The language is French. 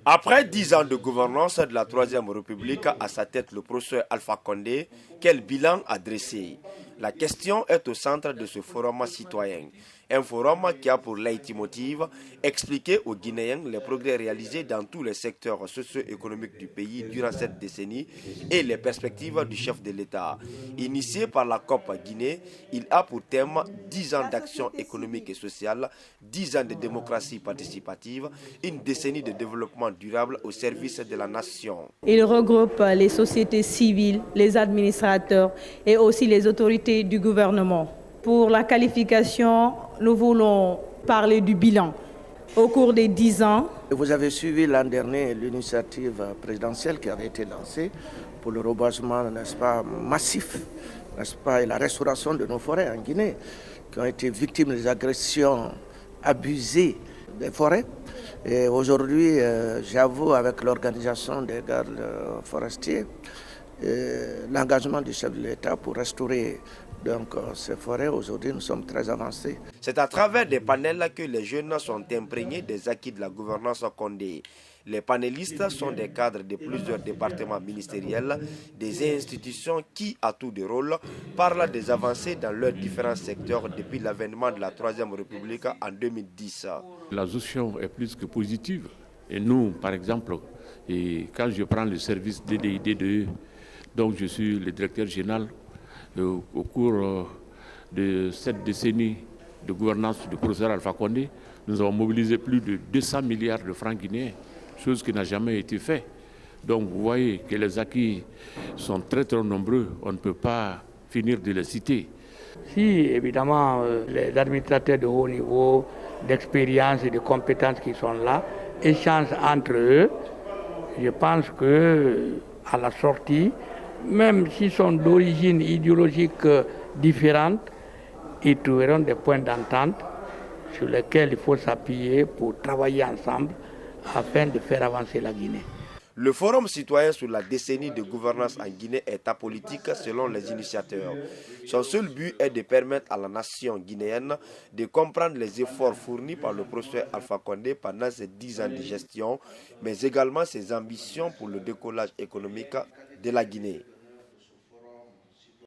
Après 10 ans de gouvernance de la Troisième République, à sa tête le professeur Alpha Condé, quel bilan a dressé? La question est au centre de ce forum citoyen. Un forum qui a pour leitmotiv expliquer aux Guinéens les progrès réalisés dans tous les secteurs socio-économiques du pays durant cette décennie et les perspectives du chef de l'État. Initié par la COP Guinée, il a pour thème 10 ans d'action économique et sociale, 10 ans de démocratie participative, une décennie de développement durable au service de la nation. Il regroupe les sociétés civiles, les administrateurs et aussi les autorités du gouvernement. Pour la qualification, nous voulons parler du bilan. Au cours des 10 ans, vous avez suivi l'an dernier l'initiative présidentielle qui avait été lancée pour le reboisement, n'est-ce pas, massif, n'est-ce pas, et la restauration de nos forêts en Guinée, qui ont été victimes des agressions abusées des forêts. Et aujourd'hui, j'avoue avec l'organisation des gardes forestiers, l'engagement du chef de l'État pour restaurer donc, ces forêts. Aujourd'hui, nous sommes très avancés. C'est à travers des panels que les jeunes sont imprégnés des acquis de la gouvernance Condé. Les panélistes sont des cadres de plusieurs départements ministériels, des institutions qui, à tour de rôle, parlent des avancées dans leurs différents secteurs depuis l'avènement de la Troisième République en 2010. La gestion est plus que positive. Et nous, par exemple, quand je prends le service DDID2, donc je suis le directeur général, au cours de cette décennie de gouvernance du professeur Alpha Condé, nous avons mobilisé plus de 200 milliards de francs guinéens, chose qui n'a jamais été faite. Donc vous voyez que les acquis sont très très nombreux, on ne peut pas finir de les citer. Si évidemment les administrateurs de haut niveau, d'expérience et de compétences qui sont là, échangent entre eux, je pense qu'à la sortie, même s'ils sont d'origine idéologique différente, ils trouveront des points d'entente sur lesquels il faut s'appuyer pour travailler ensemble afin de faire avancer la Guinée. Le Forum citoyen sur la décennie de gouvernance en Guinée est apolitique selon les initiateurs. Son seul but est de permettre à la nation guinéenne de comprendre les efforts fournis par le professeur Alpha Condé pendant ses 10 ans de gestion, mais également ses ambitions pour le décollage économique de la Guinée.